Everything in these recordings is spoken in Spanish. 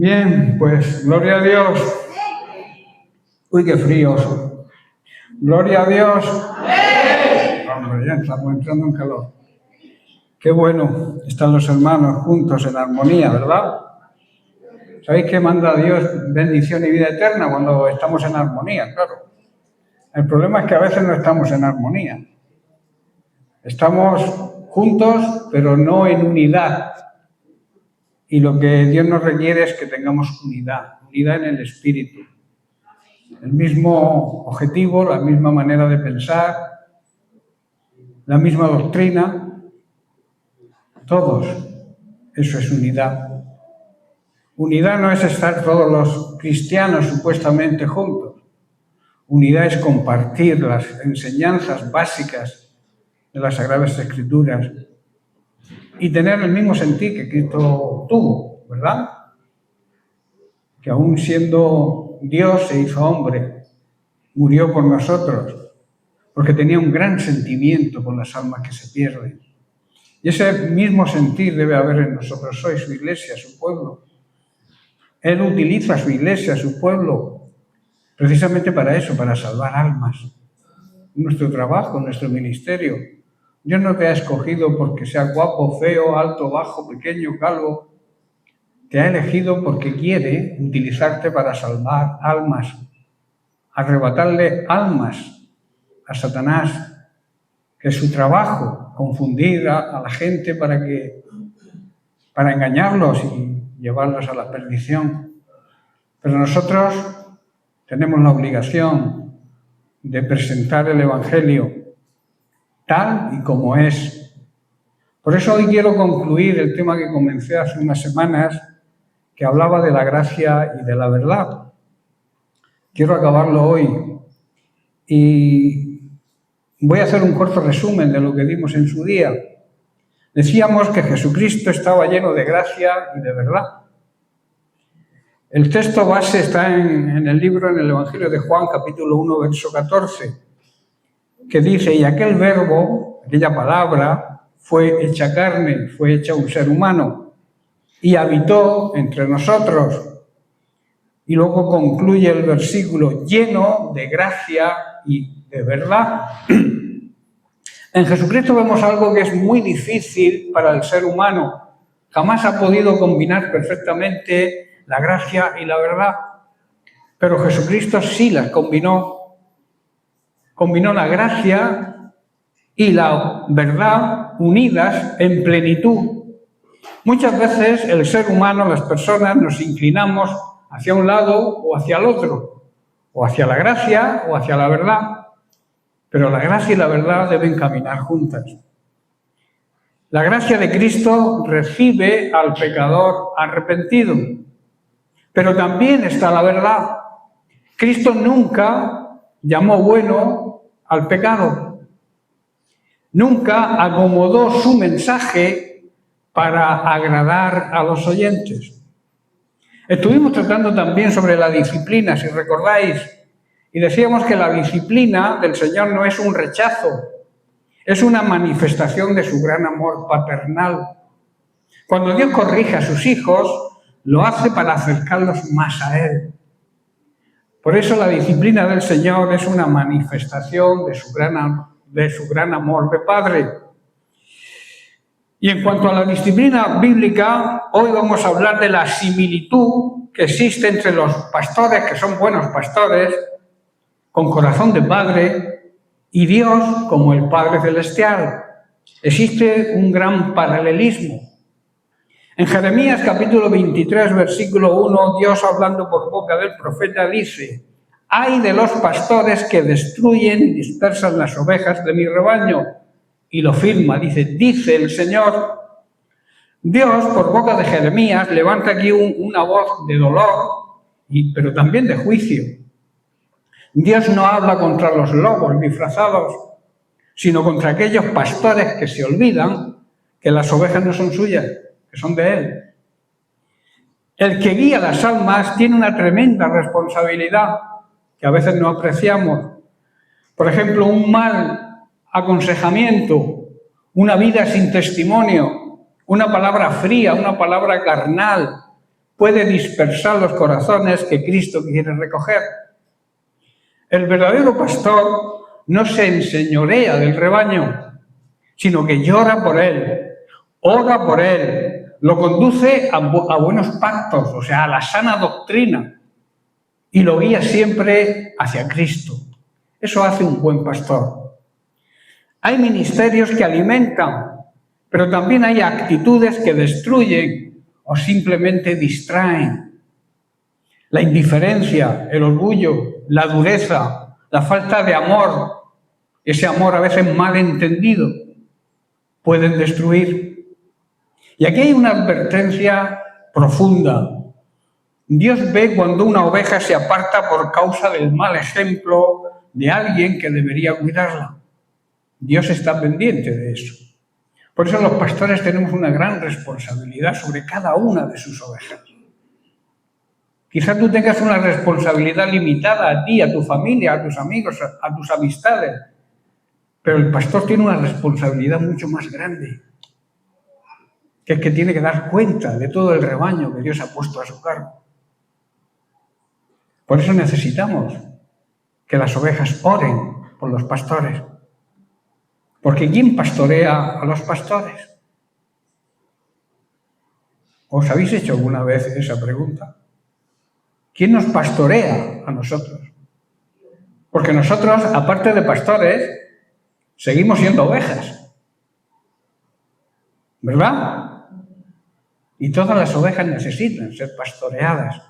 Bien, pues gloria a Dios. Uy, qué frío. Gloria a Dios. Hombre, ya estamos entrando en calor. Qué bueno, están los hermanos juntos en armonía, ¿verdad? ¿Sabéis que manda Dios bendición y vida eterna cuando estamos en armonía? Claro. El problema es que a veces no estamos en armonía. Estamos juntos, pero no en unidad. Y lo que Dios nos requiere es que tengamos unidad en el espíritu. El mismo objetivo, la misma manera de pensar, la misma doctrina, todos. Eso es unidad. Unidad no es estar todos los cristianos supuestamente juntos. Unidad es compartir las enseñanzas básicas de las Sagradas Escrituras y tener el mismo sentir que Cristo tuvo, ¿verdad? Que aún siendo Dios se hizo hombre, murió por nosotros, porque tenía un gran sentimiento por las almas que se pierden. Y ese mismo sentir debe haber en nosotros hoy, su iglesia, su pueblo. Él utiliza su iglesia, su pueblo, precisamente para eso, para salvar almas. Nuestro trabajo, nuestro ministerio. Dios no te ha escogido porque sea guapo, feo, alto, bajo, pequeño, calvo. Te ha elegido porque quiere utilizarte para salvar almas, arrebatarle almas a Satanás, que es su trabajo, confundir a la gente para engañarlos y llevarlos a la perdición. Pero nosotros tenemos la obligación de presentar el Evangelio tal y como es. Por eso hoy quiero concluir el tema que comencé hace unas semanas, que hablaba de la gracia y de la verdad. Quiero acabarlo hoy y voy a hacer un corto resumen de lo que dimos en su día. Decíamos que Jesucristo estaba lleno de gracia y de verdad. El texto base está en el Evangelio de Juan, capítulo 1, verso 14, que dice: y aquel verbo, aquella palabra, fue hecha carne, fue hecha un ser humano y habitó entre nosotros. Y luego concluye el versículo: lleno de gracia y de verdad. En Jesucristo vemos algo que es muy difícil para el ser humano. Jamás ha podido combinar perfectamente la gracia y la verdad. Pero Jesucristo sí las combinó. Combinó la gracia y la verdad unidas en plenitud. Muchas veces el ser humano, las personas, nos inclinamos hacia un lado o hacia el otro, o hacia la gracia o hacia la verdad. Pero la gracia y la verdad deben caminar juntas. La gracia de Cristo recibe al pecador arrepentido, pero también está la verdad. Cristo nunca llamó bueno al pecado. Nunca acomodó su mensaje para agradar a los oyentes. Estuvimos tratando también sobre la disciplina, si recordáis, y decíamos que la disciplina del Señor no es un rechazo, es una manifestación de su gran amor paternal. Cuando Dios corrige a sus hijos, lo hace para acercarlos más a Él. Por eso la disciplina del Señor es una manifestación de su gran amor de Padre. Y en cuanto a la disciplina bíblica, hoy vamos a hablar de la similitud que existe entre los pastores, que son buenos pastores, con corazón de padre, y Dios como el Padre Celestial. Existe un gran paralelismo. En Jeremías capítulo 23, versículo 1, Dios hablando por boca del profeta dice: «Ay de los pastores que destruyen y dispersan las ovejas de mi rebaño». Y lo firma, dice el Señor. Dios, por boca de Jeremías, levanta aquí una voz de dolor, pero también de juicio. Dios no habla contra los lobos disfrazados, sino contra aquellos pastores que se olvidan que las ovejas no son suyas, que son de Él. El que guía las almas tiene una tremenda responsabilidad que a veces no apreciamos. Por ejemplo, un mal aconsejamiento, una vida sin testimonio, una palabra fría, una palabra carnal, puede dispersar los corazones que Cristo quiere recoger. El verdadero pastor no se enseñorea del rebaño, sino que llora por él, ora por él, lo conduce a buenos pactos, o sea, a la sana doctrina, y lo guía siempre hacia Cristo. Eso hace un buen pastor. Hay ministerios que alimentan, pero también hay actitudes que destruyen o simplemente distraen. La indiferencia, el orgullo, la dureza, la falta de amor, ese amor a veces mal entendido, pueden destruir. Y aquí hay una advertencia profunda. Dios ve cuando una oveja se aparta por causa del mal ejemplo de alguien que debería cuidarla. Dios está pendiente de eso. Por eso los pastores tenemos una gran responsabilidad sobre cada una de sus ovejas. Quizás tú tengas una responsabilidad limitada a ti, a tu familia, a tus amigos, a tus amistades, pero el pastor tiene una responsabilidad mucho más grande, que es que tiene que dar cuenta de todo el rebaño que Dios ha puesto a su cargo. Por eso necesitamos que las ovejas oren por los pastores. Porque ¿quién pastorea a los pastores? ¿Os habéis hecho alguna vez esa pregunta? ¿Quién nos pastorea a nosotros? Porque nosotros, aparte de pastores, seguimos siendo ovejas. ¿Verdad? Y todas las ovejas necesitan ser pastoreadas.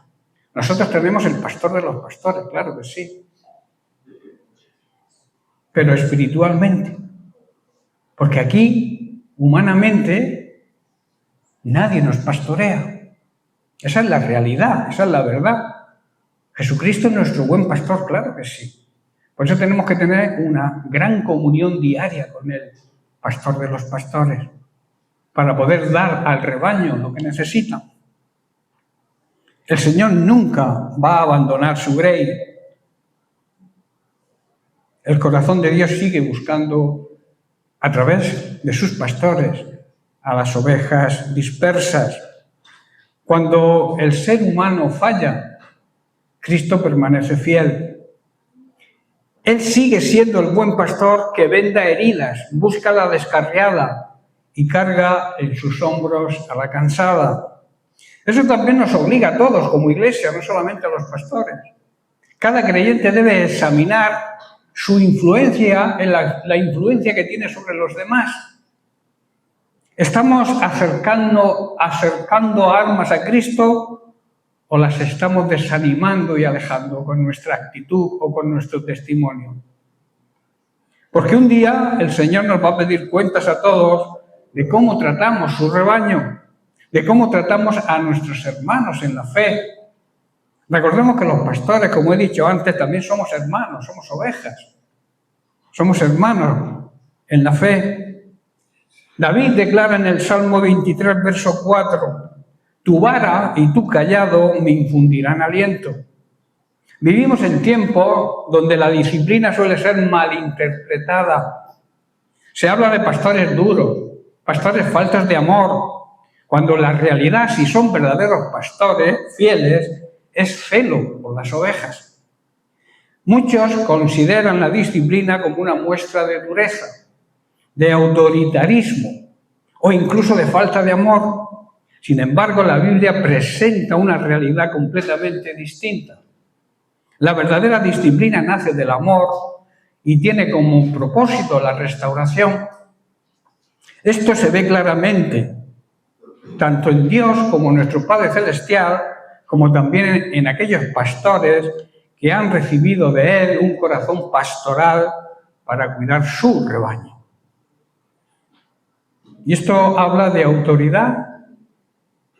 Nosotros tenemos el pastor de los pastores, claro que sí. Pero espiritualmente. Porque aquí, humanamente, nadie nos pastorea. Esa es la realidad, esa es la verdad. Jesucristo es nuestro buen pastor, claro que sí. Por eso tenemos que tener una gran comunión diaria con el pastor de los pastores, para poder dar al rebaño lo que necesita. El Señor nunca va a abandonar su grey. El corazón de Dios sigue buscando a través de sus pastores a las ovejas dispersas. Cuando el ser humano falla, Cristo permanece fiel. Él sigue siendo el buen pastor que venda heridas, busca la descarriada y carga en sus hombros a la cansada. Eso también nos obliga a todos como iglesia, no solamente a los pastores. Cada creyente debe examinar su influencia, la influencia que tiene sobre los demás. ¿Estamos acercando armas a Cristo o las estamos desanimando y alejando con nuestra actitud o con nuestro testimonio? Porque un día el Señor nos va a pedir cuentas a todos de cómo tratamos su rebaño, de cómo tratamos a nuestros hermanos en la fe. Recordemos que los pastores, como he dicho antes, también somos hermanos, somos ovejas. Somos hermanos en la fe. David declara en el Salmo 23, verso 4, tu vara y tu callado me infundirán aliento. Vivimos en tiempos donde la disciplina suele ser malinterpretada. Se habla de pastores duros, pastores faltos de amor, cuando la realidad, si son verdaderos pastores fieles, es celo por las ovejas. Muchos consideran la disciplina como una muestra de dureza, de autoritarismo o incluso de falta de amor. Sin embargo, la Biblia presenta una realidad completamente distinta. La verdadera disciplina nace del amor y tiene como propósito la restauración. Esto se ve claramente tanto en Dios como en nuestro Padre Celestial, como también en aquellos pastores que han recibido de Él un corazón pastoral para cuidar su rebaño. Y esto habla de autoridad,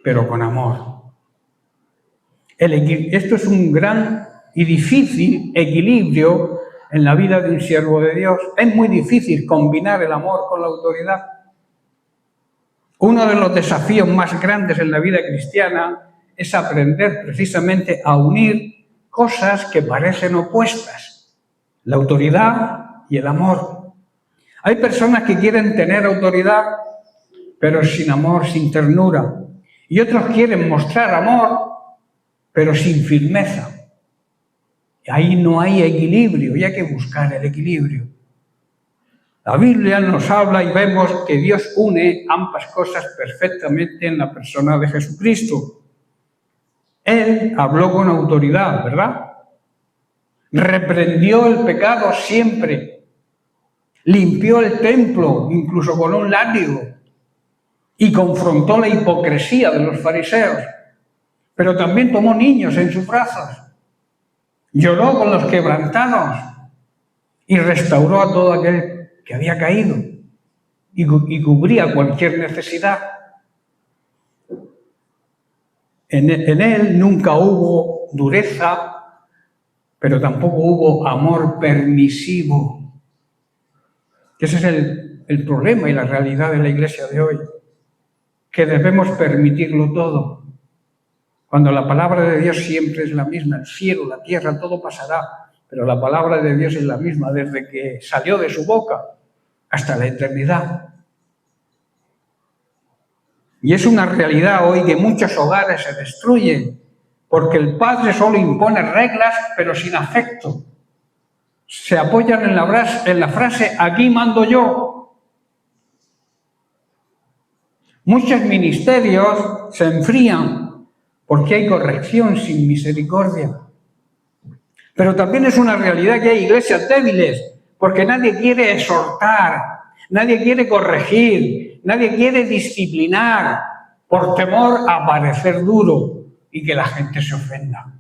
pero con amor. Esto es un gran y difícil equilibrio en la vida de un siervo de Dios. Es muy difícil combinar el amor con la autoridad. Uno de los desafíos más grandes en la vida cristiana es aprender precisamente a unir cosas que parecen opuestas, la autoridad y el amor. Hay personas que quieren tener autoridad, pero sin amor, sin ternura. Y otros quieren mostrar amor, pero sin firmeza. Y ahí no hay equilibrio, y hay que buscar el equilibrio. La Biblia nos habla y vemos que Dios une ambas cosas perfectamente en la persona de Jesucristo. Él habló con autoridad, ¿verdad? Reprendió el pecado siempre. Limpió el templo, incluso con un látigo. Y confrontó la hipocresía de los fariseos. Pero también tomó niños en sus brazos. Lloró con los quebrantados. Y restauró a todo aquel que había caído. Y cubría cualquier necesidad. En él nunca hubo dureza, pero tampoco hubo amor permisivo. Ese es el problema y la realidad de la iglesia de hoy, que debemos permitirlo todo, cuando la palabra de Dios siempre es la misma, el cielo, la tierra, todo pasará, pero la palabra de Dios es la misma desde que salió de su boca hasta la eternidad. Y es una realidad hoy que muchos hogares se destruyen porque el padre solo impone reglas pero sin afecto. Se apoyan en la frase aquí mando yo. Muchos ministerios se enfrían porque hay corrección sin misericordia. Pero también es una realidad que hay iglesias débiles porque nadie quiere exhortar, nadie quiere corregir, nadie quiere disciplinar por temor a parecer duro y que la gente se ofenda.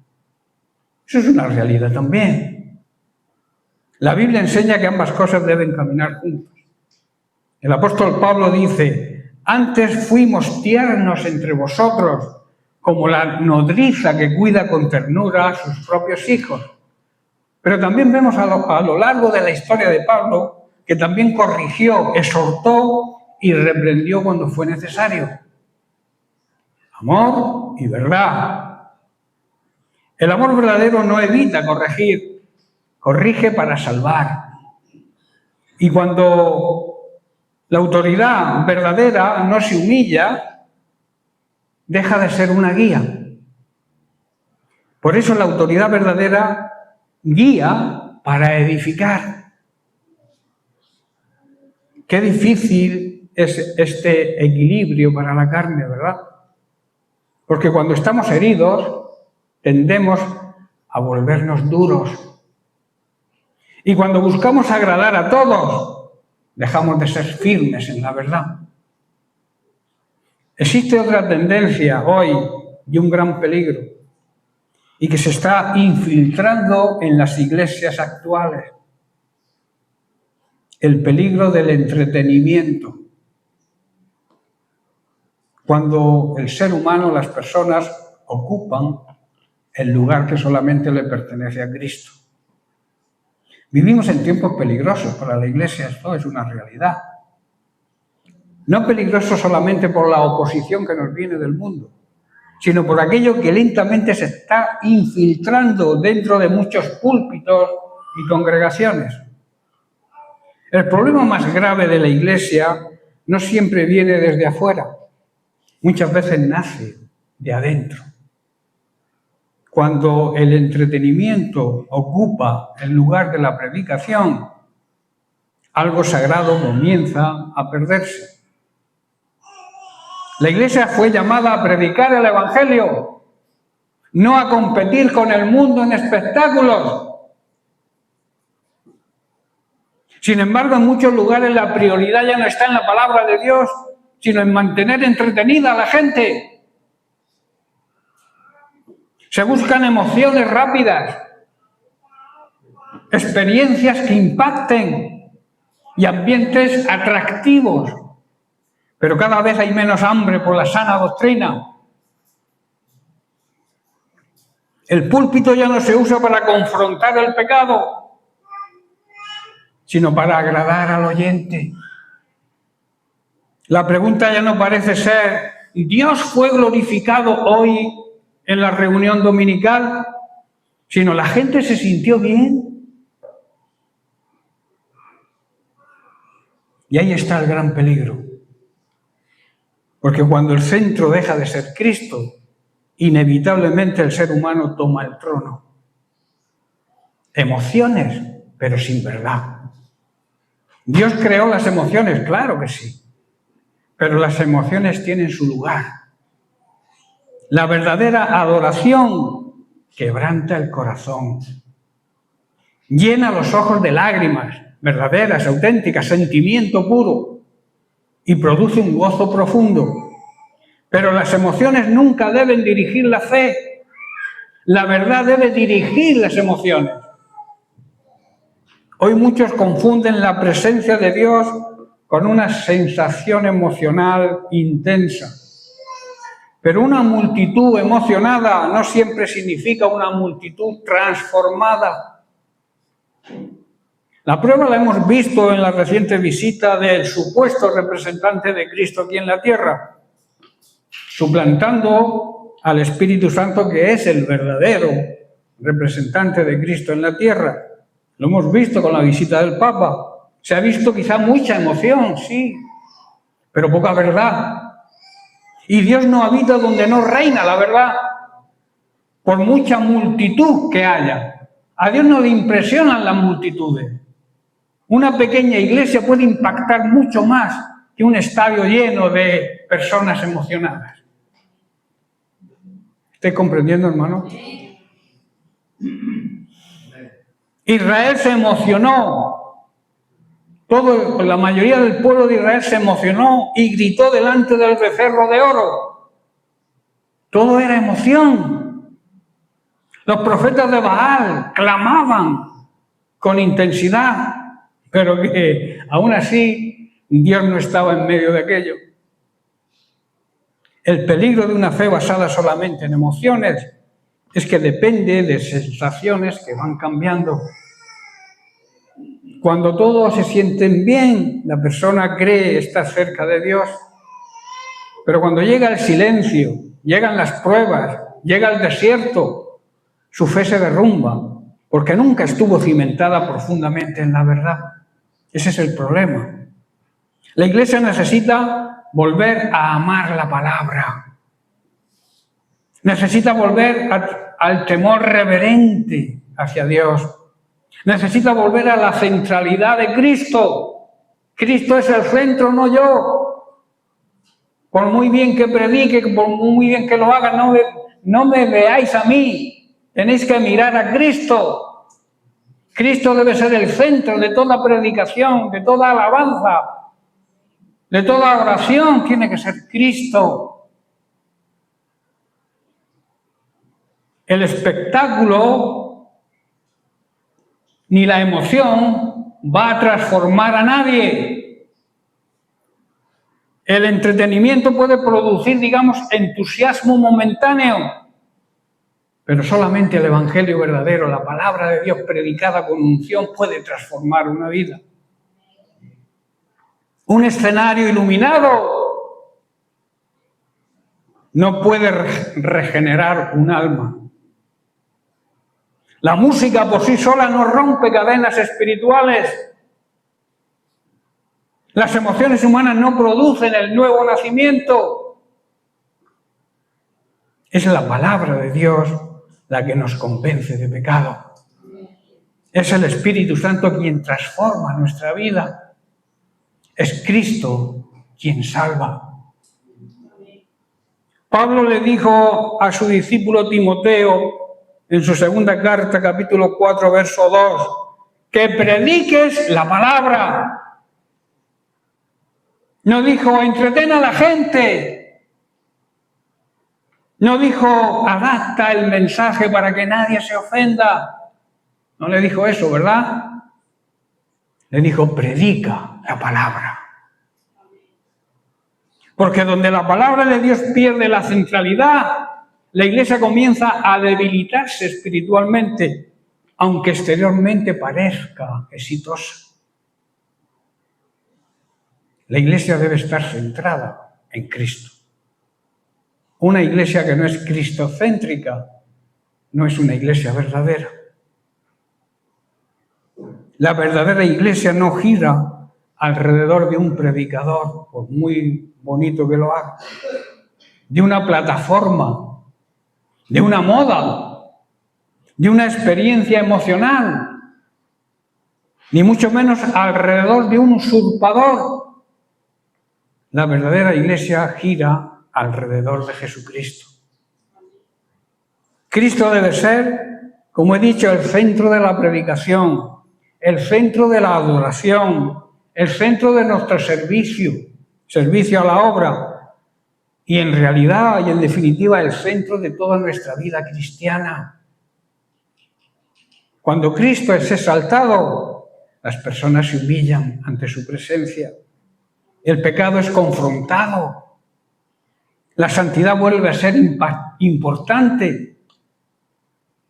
Eso es una realidad también. La Biblia enseña que ambas cosas deben caminar juntas. El apóstol Pablo dice: antes fuimos tiernos entre vosotros, como la nodriza que cuida con ternura a sus propios hijos. Pero también vemos a lo largo de la historia de Pablo que también corrigió, exhortó y reprendió cuando fue necesario. Amor y verdad. El amor verdadero no evita corregir, corrige para salvar. Y cuando la autoridad verdadera no se humilla, deja de ser una guía. Por eso la autoridad verdadera guía para edificar. Qué difícil es este equilibrio para la carne, ¿verdad? Porque cuando estamos heridos, tendemos a volvernos duros. Y cuando buscamos agradar a todos, dejamos de ser firmes en la verdad. Existe otra tendencia hoy y un gran peligro, y que se está infiltrando en las iglesias actuales. El peligro del entretenimiento. Cuando el ser humano, las personas, ocupan el lugar que solamente le pertenece a Cristo. Vivimos en tiempos peligrosos para la iglesia, esto es una realidad. No peligroso solamente por la oposición que nos viene del mundo, sino por aquello que lentamente se está infiltrando dentro de muchos púlpitos y congregaciones. El problema más grave de la iglesia no siempre viene desde afuera, muchas veces nace de adentro. Cuando el entretenimiento ocupa el lugar de la predicación, algo sagrado comienza a perderse. La iglesia fue llamada a predicar el evangelio, no a competir con el mundo en espectáculos. Sin embargo, en muchos lugares la prioridad ya no está en la palabra de Dios, sino en mantener entretenida a la gente. Se buscan emociones rápidas, experiencias que impacten y ambientes atractivos. Pero cada vez hay menos hambre por la sana doctrina. El púlpito ya no se usa para confrontar el pecado, sino para agradar al oyente. La pregunta ya no parece ser: ¿Dios fue glorificado hoy en la reunión dominical? Sino ¿la gente se sintió bien? Y ahí está el gran peligro. Porque cuando el centro deja de ser Cristo, inevitablemente el ser humano toma el trono. Emociones, pero sin verdad. ¿Dios creó las emociones? Claro que sí. Pero las emociones tienen su lugar. La verdadera adoración quebranta el corazón. Llena los ojos de lágrimas, verdaderas, auténticas, sentimiento puro, y produce un gozo profundo. Pero las emociones nunca deben dirigir la fe. La verdad debe dirigir las emociones. Hoy muchos confunden la presencia de Dios con una sensación emocional intensa. Pero una multitud emocionada no siempre significa una multitud transformada. La prueba la hemos visto en la reciente visita del supuesto representante de Cristo aquí en la tierra, suplantando al Espíritu Santo, que es el verdadero representante de Cristo en la tierra. Lo hemos visto con la visita del Papa. Se ha visto quizá mucha emoción, sí, pero poca verdad. Y Dios no habita donde no reina la verdad, por mucha multitud que haya. A Dios no le impresionan las multitudes. Una pequeña iglesia puede impactar mucho más que un estadio lleno de personas emocionadas. ¿Estáis comprendiendo, hermano? Israel se emocionó. La mayoría del pueblo de Israel se emocionó y gritó delante del becerro de oro. Todo era emoción. Los profetas de Baal clamaban con intensidad, pero que aún así Dios no estaba en medio de aquello. El peligro de una fe basada solamente en emociones es que depende de sensaciones que van cambiando. Cuando todos se sienten bien, la persona cree estar cerca de Dios. Pero cuando llega el silencio, llegan las pruebas, llega el desierto, su fe se derrumba, porque nunca estuvo cimentada profundamente en la verdad. Ese es el problema. La Iglesia necesita volver a amar la palabra. Necesita volver al temor reverente hacia Dios. Necesita volver a la centralidad de Cristo. Cristo es el centro, no yo. Por muy bien que predique, por muy bien que lo haga, no me veáis a mí. Tenéis que mirar a Cristo. Cristo debe ser el centro de toda predicación, de toda alabanza, de toda oración. Tiene que ser Cristo. El espectáculo ni la emoción va a transformar a nadie. El entretenimiento puede producir, digamos, entusiasmo momentáneo, pero solamente el Evangelio verdadero, la palabra de Dios predicada con unción, puede transformar una vida. Un escenario iluminado no puede regenerar un alma. La música por sí sola no rompe cadenas espirituales. Las emociones humanas no producen el nuevo nacimiento. Es la palabra de Dios la que nos convence de pecado. Es el Espíritu Santo quien transforma nuestra vida. Es Cristo quien salva. Pablo le dijo a su discípulo Timoteo, en su segunda carta, capítulo 4, verso 2, que prediques la palabra. No dijo, entretén a la gente. No dijo, adapta el mensaje para que nadie se ofenda. No le dijo eso, ¿verdad? Le dijo, predica la palabra. Porque donde la palabra de Dios pierde la centralidad, la Iglesia comienza a debilitarse espiritualmente, aunque exteriormente parezca exitosa. La Iglesia debe estar centrada en Cristo. Una Iglesia que no es cristocéntrica no es una Iglesia verdadera. La verdadera Iglesia no gira alrededor de un predicador, por muy bonito que lo haga, de una plataforma, de una moda, de una experiencia emocional, ni mucho menos alrededor de un usurpador. La verdadera Iglesia gira alrededor de Jesucristo. Cristo debe ser, como he dicho, el centro de la predicación, el centro de la adoración, el centro de nuestro servicio a la obra y en realidad y en definitiva el centro de toda nuestra vida cristiana. Cuando Cristo es exaltado, las personas se humillan ante su presencia. El pecado es confrontado. La santidad vuelve a ser importante.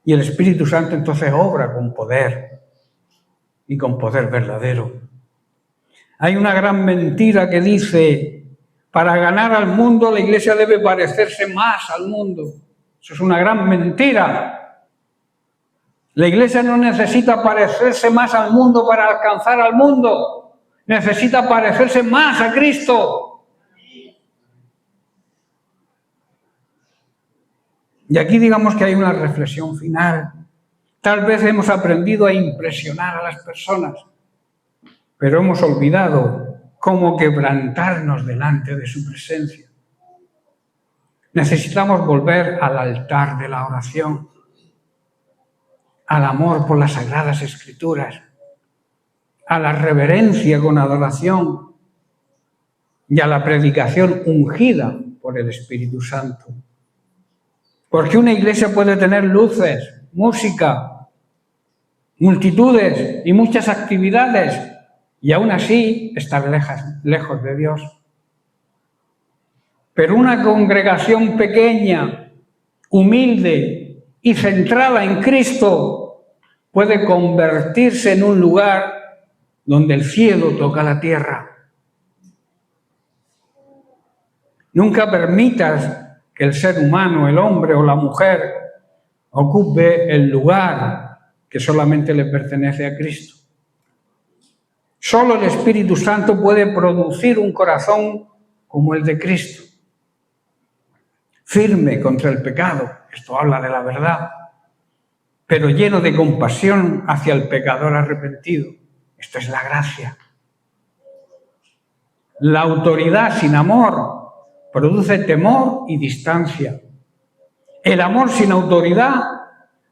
Y el Espíritu Santo entonces obra con poder y con poder verdadero. Hay una gran mentira que dice, para ganar al mundo la Iglesia debe parecerse más al mundo. Eso es una gran mentira. La Iglesia no necesita parecerse más al mundo para alcanzar al mundo. Necesita parecerse más a Cristo. Y aquí digamos que hay una reflexión final. Tal vez hemos aprendido a impresionar a las personas, pero hemos olvidado cómo quebrantarnos delante de su presencia. Necesitamos volver al altar de la oración, al amor por las Sagradas Escrituras, a la reverencia con adoración y a la predicación ungida por el Espíritu Santo. Porque una iglesia puede tener luces, música, multitudes y muchas actividades y aún así estar lejos de Dios. Pero una congregación pequeña, humilde y centrada en Cristo puede convertirse en un lugar donde el cielo toca la tierra. Nunca permitas que el ser humano, el hombre o la mujer, ocupe el lugar que solamente le pertenece a Cristo. Solo el Espíritu Santo puede producir un corazón como el de Cristo, firme contra el pecado, esto habla de la verdad, pero lleno de compasión hacia el pecador arrepentido, esto es la gracia. La autoridad sin amor produce temor y distancia. El amor sin autoridad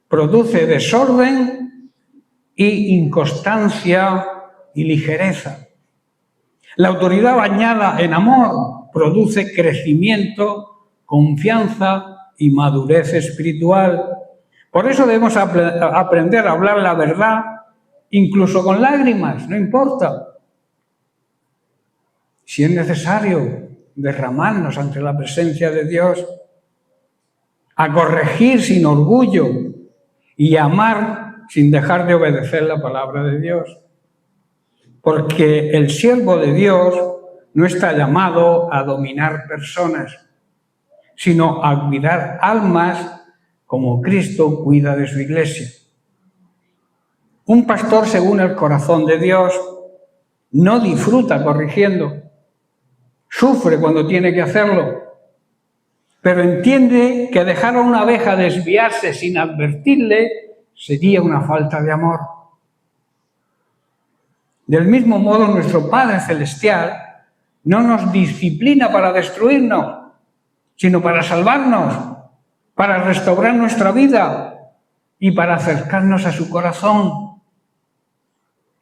produce desorden y inconstancia y ligereza. La autoridad bañada en amor produce crecimiento, confianza y madurez espiritual. Por eso debemos aprender a hablar la verdad, incluso con lágrimas, no importa. Si es necesario, derramarnos ante la presencia de Dios, a corregir sin orgullo y amar sin dejar de obedecer la palabra de Dios. Porque el siervo de Dios no está llamado a dominar personas, sino a cuidar almas como Cristo cuida de su iglesia. Un pastor según el corazón de Dios no disfruta corrigiendo, sufre cuando tiene que hacerlo, pero entiende que dejar a una oveja desviarse sin advertirle sería una falta de amor. Del mismo modo, nuestro Padre Celestial no nos disciplina para destruirnos, sino para salvarnos, para restaurar nuestra vida y para acercarnos a su corazón.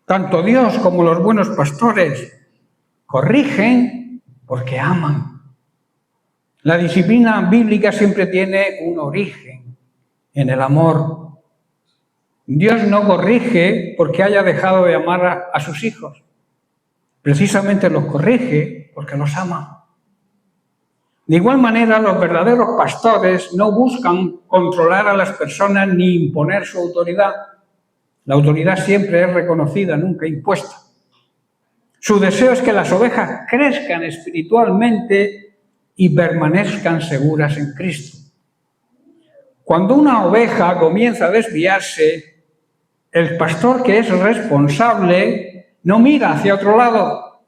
Tanto Dios como los buenos pastores corrigen porque aman. La disciplina bíblica siempre tiene un origen en el amor. Dios no corrige porque haya dejado de amar a sus hijos. Precisamente los corrige porque los ama. De igual manera, los verdaderos pastores no buscan controlar a las personas ni imponer su autoridad. La autoridad siempre es reconocida, nunca impuesta. Su deseo es que las ovejas crezcan espiritualmente y permanezcan seguras en Cristo. Cuando una oveja comienza a desviarse, el pastor que es responsable no mira hacia otro lado.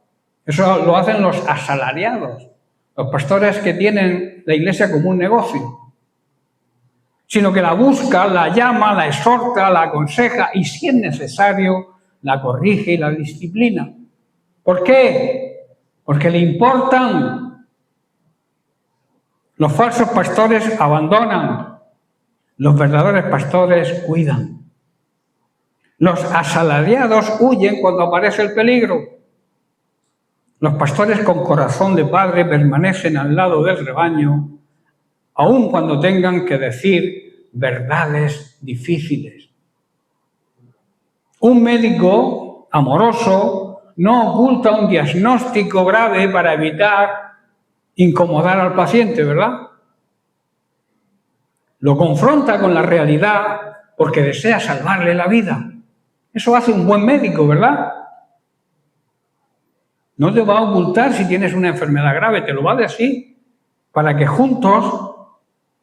Eso lo hacen los asalariados, Los pastores que tienen la iglesia como un negocio, sino que la busca, la llama, la exhorta, la aconseja y, si es necesario, la corrige y la disciplina. ¿Por qué? Porque le importan. Los falsos pastores abandonan, los verdaderos pastores cuidan. Los asalariados huyen cuando aparece el peligro. Los pastores con corazón de padre permanecen al lado del rebaño, aun cuando tengan que decir verdades difíciles. Un médico amoroso no oculta un diagnóstico grave para evitar incomodar al paciente, ¿verdad? Lo confronta con la realidad porque desea salvarle la vida. Eso hace un buen médico, ¿verdad? No te va a ocultar si tienes una enfermedad grave, te lo va a decir para que juntos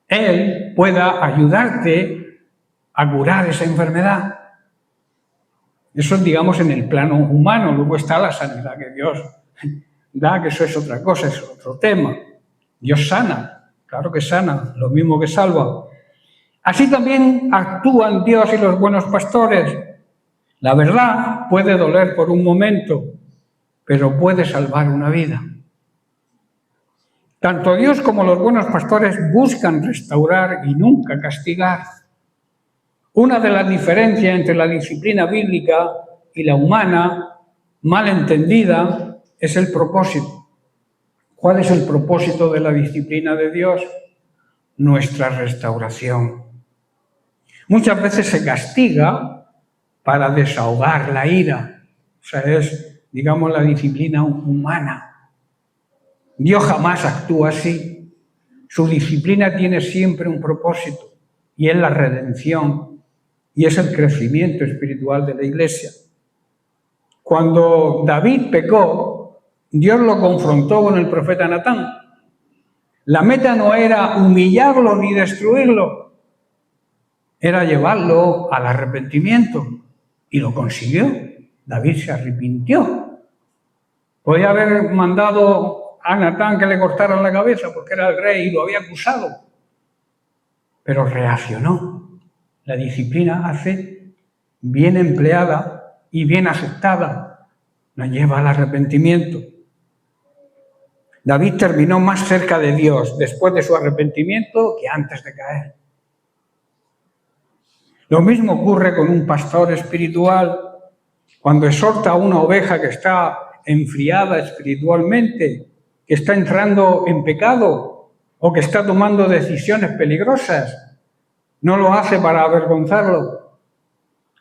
él pueda ayudarte a curar esa enfermedad. Eso es, digamos, en el plano humano. Luego está la sanidad que Dios da, que eso es otra cosa, es otro tema. Dios sana, claro que sana, lo mismo que salva. Así también actúan Dios y los buenos pastores. La verdad puede doler por un momento, pero puede salvar una vida. Tanto Dios como los buenos pastores buscan restaurar y nunca castigar. Una de las diferencias entre la disciplina bíblica y la humana, mal entendida, es el propósito. ¿Cuál es el propósito de la disciplina de Dios? Nuestra restauración. Muchas veces se castiga para desahogar la ira. O sea, es, digamos, la disciplina humana. Dios jamás actúa así. Su disciplina tiene siempre un propósito, y es la redención, y es el crecimiento espiritual de la iglesia. Cuando David pecó, Dios lo confrontó con el profeta Natán. La meta no era humillarlo ni destruirlo, era llevarlo al arrepentimiento, y lo consiguió. David se arrepintió. Podía haber mandado a Natán que le cortaran la cabeza porque era el rey y lo había acusado, pero reaccionó. La disciplina hace bien empleada y bien aceptada, nos lleva al arrepentimiento. David terminó más cerca de Dios después de su arrepentimiento que antes de caer. Lo mismo ocurre con un pastor espiritual. Cuando exhorta a una oveja que está enfriada espiritualmente, que está entrando en pecado o que está tomando decisiones peligrosas, no lo hace para avergonzarlo,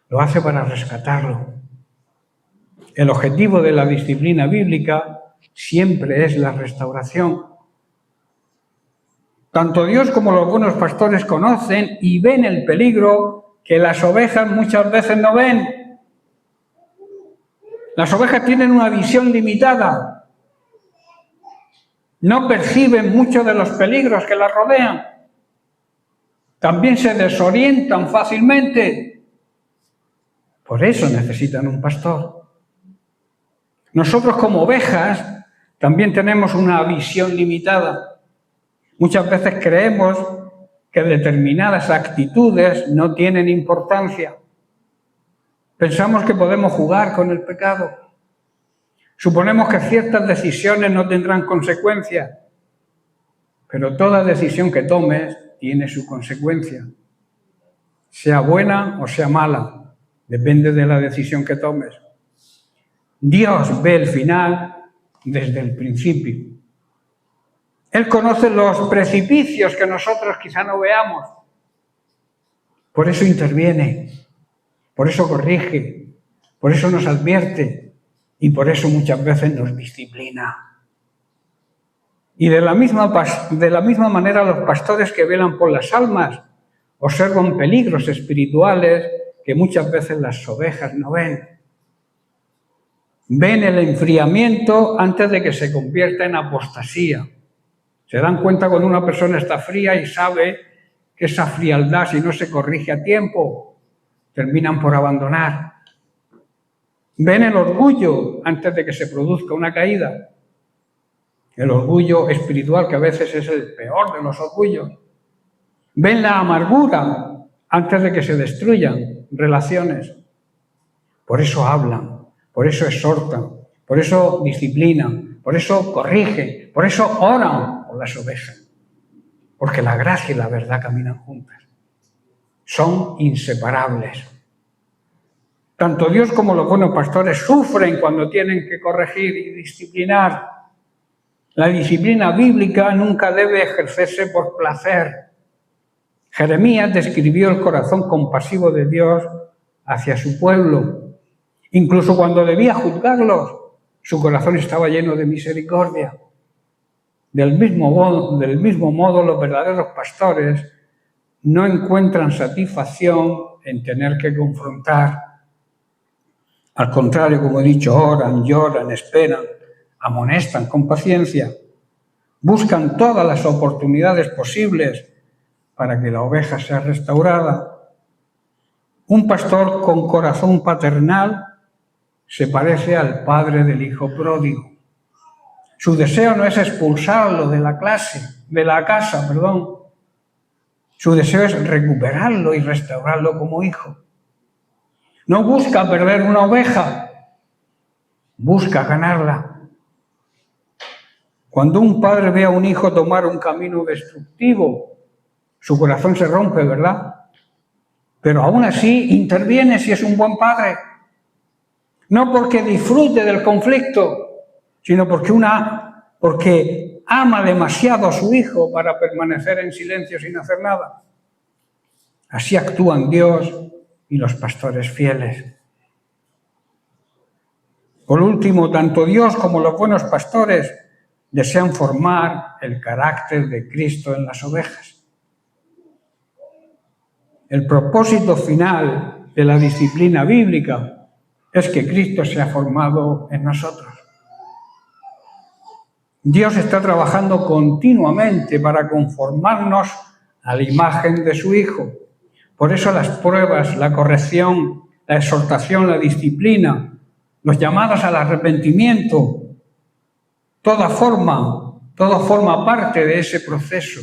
lo hace para rescatarlo. El objetivo de la disciplina bíblica siempre es la restauración. Tanto Dios como los buenos pastores conocen y ven el peligro que las ovejas muchas veces no ven. Las ovejas tienen una visión limitada. No perciben muchos de los peligros que las rodean. También se desorientan fácilmente. Por eso necesitan un pastor. Nosotros como ovejas también tenemos una visión limitada. Muchas veces creemos que determinadas actitudes no tienen importancia. Pensamos que podemos jugar con el pecado. Suponemos que ciertas decisiones no tendrán consecuencias, pero toda decisión que tomes tiene su consecuencia, sea buena o sea mala, depende de la decisión que tomes. Dios ve el final desde el principio. Él conoce los precipicios que nosotros quizá no veamos. Por eso interviene, por eso corrige, por eso nos advierte. Y por eso muchas veces nos disciplina. Y de la misma manera los pastores que velan por las almas observan peligros espirituales que muchas veces las ovejas no ven. Ven el enfriamiento antes de que se convierta en apostasía. Se dan cuenta cuando una persona está fría y sabe que esa frialdad, si no se corrige a tiempo, terminan por abandonar. Ven el orgullo antes de que se produzca una caída. el orgullo espiritual, que a veces es el peor de los orgullos. Ven la amargura antes de que se destruyan relaciones. Por eso hablan, por eso exhortan, por eso disciplinan, por eso corrigen, por eso oran por las ovejas. Porque la gracia y la verdad caminan juntas. Son inseparables. Tanto Dios como los buenos pastores sufren cuando tienen que corregir y disciplinar. La disciplina bíblica nunca debe ejercerse por placer. Jeremías describió el corazón compasivo de Dios hacia su pueblo. Incluso cuando debía juzgarlos, su corazón estaba lleno de misericordia. Del mismo modo, los verdaderos pastores no encuentran satisfacción en tener que confrontar. Al contrario, como he dicho, oran, lloran, esperan, amonestan con paciencia, buscan todas las oportunidades posibles para que la oveja sea restaurada. Un pastor con corazón paternal se parece al padre del hijo pródigo. Su deseo no es expulsarlo de la casa. Su deseo es recuperarlo y restaurarlo como hijo. No busca perder una oveja, busca ganarla. Cuando un padre ve a un hijo tomar un camino destructivo, su corazón se rompe, ¿verdad? Pero aún así interviene si es un buen padre. No porque disfrute del conflicto, sino porque ama demasiado a su hijo para permanecer en silencio sin hacer nada. Así actúan Dios y los pastores fieles. Por último, tanto Dios como los buenos pastores desean formar el carácter de Cristo en las ovejas. El propósito final de la disciplina bíblica es que Cristo sea formado en nosotros. Dios está trabajando continuamente para conformarnos a la imagen de su Hijo. Por eso las pruebas, la corrección, la exhortación, la disciplina, los llamados al arrepentimiento, todo forma parte de ese proceso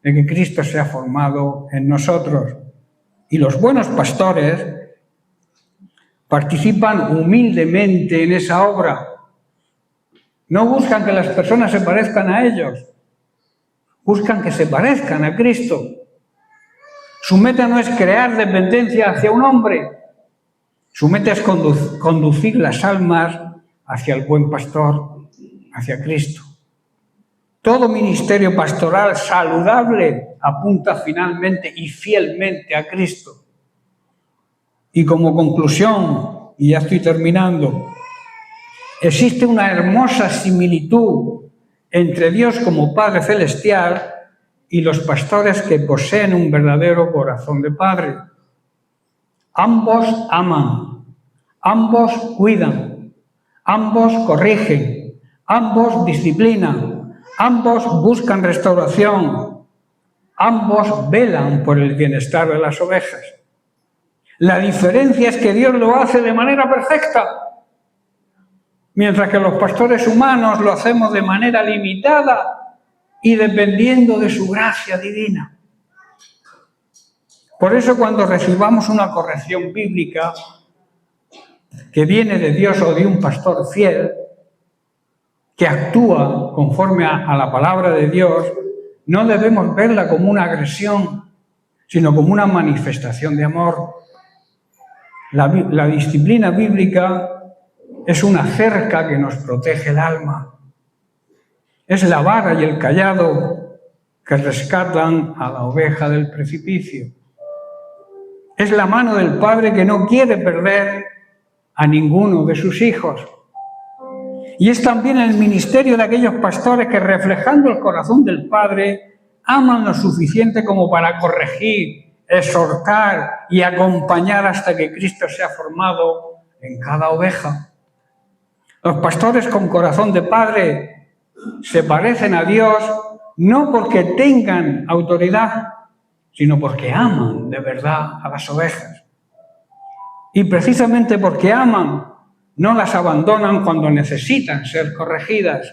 de que Cristo sea formado en nosotros. Y los buenos pastores participan humildemente en esa obra. No buscan que las personas se parezcan a ellos, buscan que se parezcan a Cristo. Su meta no es crear dependencia hacia un hombre, su meta es conducir las almas hacia el buen pastor, hacia Cristo. Todo ministerio pastoral saludable apunta finalmente y fielmente a Cristo. Y como conclusión, y ya estoy terminando, existe una hermosa similitud entre Dios como Padre Celestial y los pastores que poseen un verdadero corazón de Padre. Ambos aman, ambos cuidan, ambos corrigen, ambos disciplinan, ambos buscan restauración, ambos velan por el bienestar de las ovejas. La diferencia es que Dios lo hace de manera perfecta, mientras que los pastores humanos lo hacemos de manera limitada y dependiendo de su gracia divina. Por eso cuando recibamos una corrección bíblica que viene de Dios o de un pastor fiel, que actúa conforme a la palabra de Dios, no debemos verla como una agresión, sino como una manifestación de amor. La disciplina bíblica es una cerca que nos protege el alma. Es la vara y el cayado que rescatan a la oveja del precipicio. Es la mano del Padre que no quiere perder a ninguno de sus hijos. Y es también el ministerio de aquellos pastores que, reflejando el corazón del Padre, aman lo suficiente como para corregir, exhortar y acompañar hasta que Cristo sea formado en cada oveja. Los pastores con corazón de Padre se parecen a Dios no porque tengan autoridad, sino porque aman de verdad a las ovejas. Y precisamente porque aman, no las abandonan cuando necesitan ser corregidas.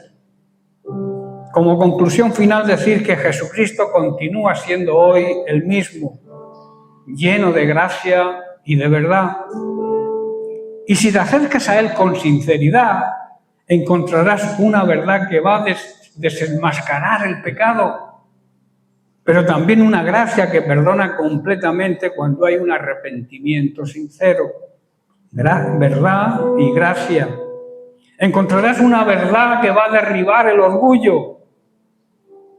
Como conclusión final, decir que Jesucristo continúa siendo hoy el mismo, lleno de gracia y de verdad. Y si te acercas a Él con sinceridad, encontrarás una verdad que va a desenmascarar el pecado, pero también una gracia que perdona completamente cuando hay un arrepentimiento sincero. Verdad y gracia. Encontrarás una verdad que va a derribar el orgullo,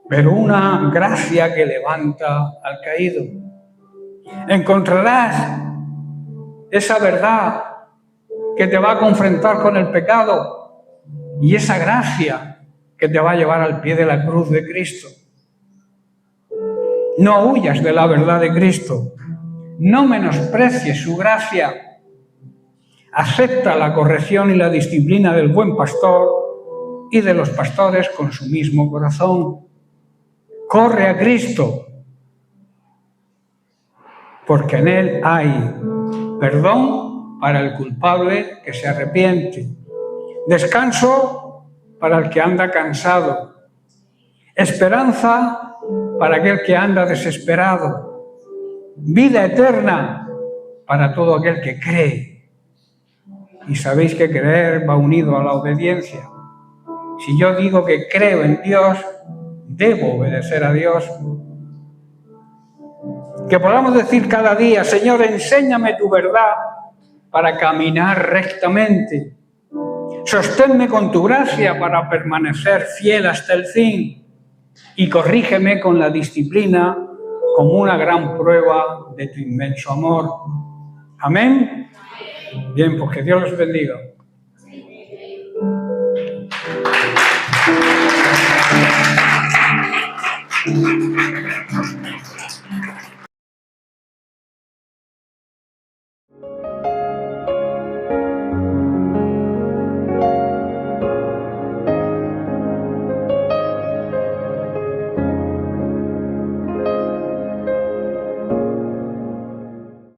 pero una gracia que levanta al caído. Encontrarás esa verdad que te va a confrontar con el pecado y esa gracia que te va a llevar al pie de la cruz de Cristo. No huyas de la verdad de Cristo, no menosprecies su gracia. Acepta la corrección y la disciplina del buen pastor y de los pastores con su mismo corazón. Corre a Cristo, porque en Él hay perdón para el culpable que se arrepiente, descanso para el que anda cansado, esperanza para aquel que anda desesperado, vida eterna para todo aquel que cree. Y sabéis que creer va unido a la obediencia. Si yo digo que creo en Dios, debo obedecer a Dios. Que podamos decir cada día: Señor, enséñame tu verdad para caminar rectamente. Sosténme con tu gracia para permanecer fiel hasta el fin. Y corrígeme con la disciplina como una gran prueba de tu inmenso amor. Amén. Bien, pues que Dios los bendiga.